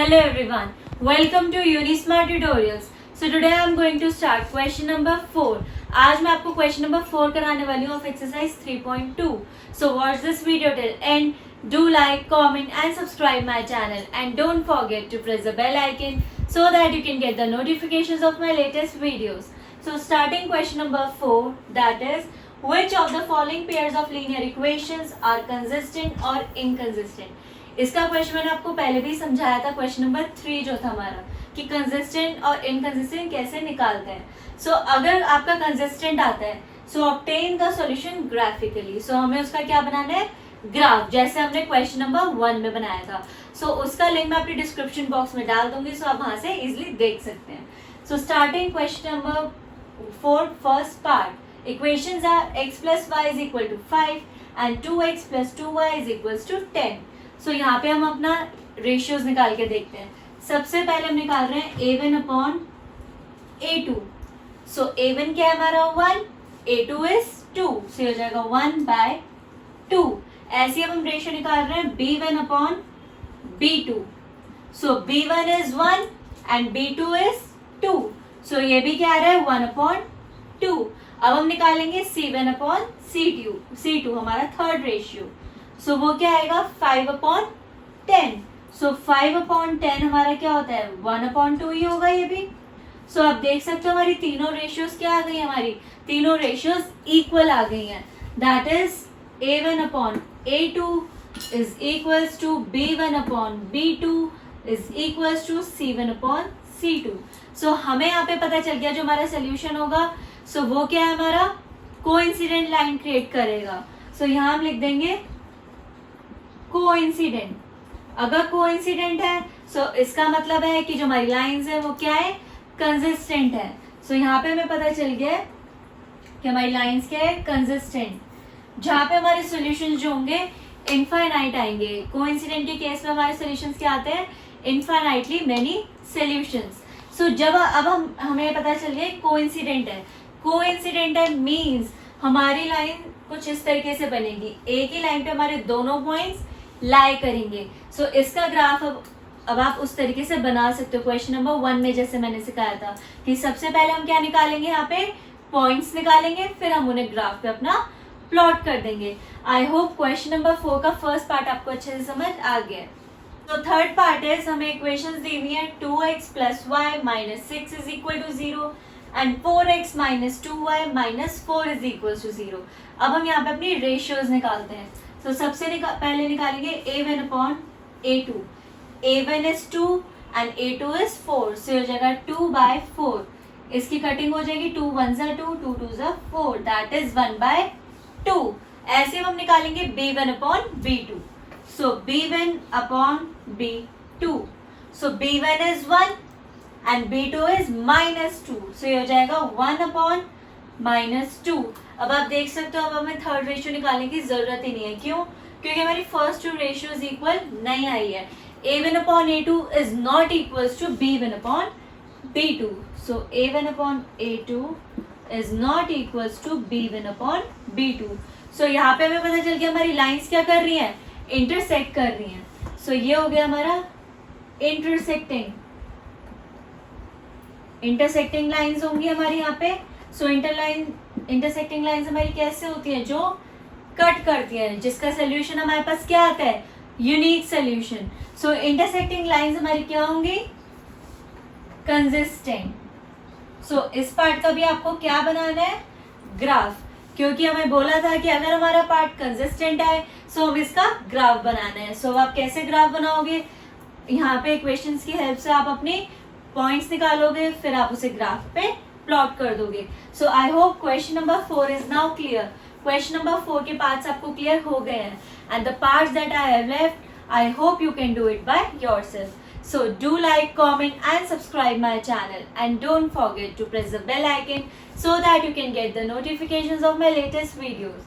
Hello everyone, welcome to UniSmart Tutorials. So today I am going to start question number 4. आज मैं आपको question number 4 कराने वाली हूँ of exercise 3.2. So watch this video till end. Do like, comment and subscribe my channel and don't forget to press the bell icon so that you can get the notifications of my latest videos. So starting question number 4, that is, which of the following pairs of linear equations are consistent or inconsistent? इसका question मैंने आपको पहले भी समझाया था, question number 3 जो था हमारा, कि कंसिस्टेंट और इनकंसिस्टेंट कैसे निकालते हैं. सो अगर आपका कंसिस्टेंट आता है, सो ऑब्टेन द सॉल्यूशन ग्राफिकली. सो हमें उसका क्या बनाना है, ग्राफ, जैसे हमने क्वेश्चन नंबर 1 में बनाया था. सो उसका लिंक मैं अपनी डिस्क्रिप्शन बॉक्स में डाल दूंगी, सो आप वहां से इजिली देख सकते हैं. So starting question number 4, first part, equations are x plus y is equal to 5 and 2x plus 2y is equals to 10. सो यहाँ पे हम अपना रेशियोज निकाल के देखते हैं. सबसे पहले हम निकाल रहे हैं a1 अपॉन a2. सो a1 क्या है हमारा 1, a2 इज 2, सो हो जाएगा 1/2. ऐसे अब हम रेशियो निकाल रहे हैं b1 upon b2. So b1 is 1 and b2 is 2, सो ये भी क्या आ रहा है 1/2. अब हम निकालेंगे c1 अपॉन c2 हमारा थर्ड रेशियो. सो वो क्या आएगा 5/10. सो 5/10 हमारा क्या होता है 1/2 ही होगा ये भी. सो आप देख सकते हो हमारी तीनों रेशियोज क्या आ गई, हमारी तीनों रेशियोज इक्वल आ गई हैं. That is a1 upon a2 is equals to b1 upon b2 is equals to c1 upon c2. So हमें यहाँ पे पता चल गया जो हमारा सोल्यूशन होगा, सो वो क्या है हमारा कोइंसिडेंट लाइन क्रिएट करेगा. सो यहाँ हम लिख देंगे कोइंसिडेंट. अगर कोइंसिडेंट है सो इसका मतलब है कि जो हमारी लाइंस है वो क्या है, कंसिस्टेंट है. सो यहाँ पे हमें पता चल गया कि हमारी लाइंस क्या है, कंसिस्टेंट. जहाँ पे हमारे सॉल्यूशंस जो होंगे इनफाइनाइट आएंगे. कोइंसिडेंट के केस में हमारे सॉल्यूशंस क्या आते हैं, इनफाइनाइटली मेनी सॉल्यूशंस. सो जब अब हमें पता चल गया कोइंसिडेंट है. कोइंसिडेंट है मींस हमारी लाइन कुछ इस तरीके से बनेगी, एक ही लाइन पे हमारे दोनों पॉइंट्स लाई करेंगे. सो इसका ग्राफ अब आप उस तरीके से बना सकते हो. क्वेश्चन नंबर 1 में जैसे मैंने सिखाया था कि सबसे पहले हम क्या निकालेंगे, यहाँ पे पॉइंट्स निकालेंगे, फिर हम उन्हें ग्राफ पे अपना प्लॉट कर देंगे. आई होप क्वेश्चन नंबर 4 का फर्स्ट पार्ट आपको अच्छे से समझ आ गया. तो थर्ड पार्ट है, हमें इक्वेशंस दी हुई है 2x plus y minus 6 is equal to 0 and 4x minus 2y minus 4 is equal to 0. अब हम यहाँ पे अपनी रेशियोज निकालते हैं. तो सबसे पहले निकालेंगे a1 upon a2. a1 is 2 and a2 is 4, so हो जाएगा 2/4. इसकी कटिंग हो जाएगी 2 1 × 2, 2 2 × 4, दैट इज 1/2. ऐसे हम निकालेंगे b1 upon b2. So b1 upon b2. So b1 is 1 and b2 is -2, सो ये हो जाएगा 1/-2. अब आप देख सकते हो अब हमें थर्ड रेशियो निकालने की जरूरत ही नहीं है. क्यों? क्योंकि हमारी फर्स्ट टू रेशियोज इक्वल नहीं आई है. a1 upon a2 is not equals to b1 upon b2. So a1 upon a2 is not equals to b1 upon b2. So यहाँ पे हमें पता चल गया हमारी लाइंस क्या कर रही हैं, इंटरसेक्ट कर रही हैं. सो ये हो गया हमारा इंटरसेक्टिंग लाइंस होंगी हमारी यहाँ पे. सो इंटरसेक्टिंग लाइंस हमारी कैसे होती है, जो कट करती है, जिसका सोल्यूशन हमारे पास क्या आता है, यूनिक सोल्यूशन. सो इंटरसेक्टिंग लाइंस हमारी क्या होंगी, कंसिस्टेंट. सो इस पार्ट का भी आपको क्या बनाना है, ग्राफ, क्योंकि हमें बोला था कि अगर हमारा पार्ट कंसिस्टेंट है सो हम इसका ग्राफ बनाना है. सो आप कैसे ग्राफ बनाओगे, यहाँ पे इक्वेशंस की हेल्प से आप अपने पॉइंट्स निकालोगे, फिर आप उसे ग्राफ पे प्लॉट कर दोगे. So I hope question number 4 is now clear. Question number 4 के पार्ट्स आपको क्लियर हो गए हैं and the parts that I have left I hope you can do it by yourself. So do like, comment and subscribe my channel and don't forget to press the bell icon so that you can get the notifications of my latest videos.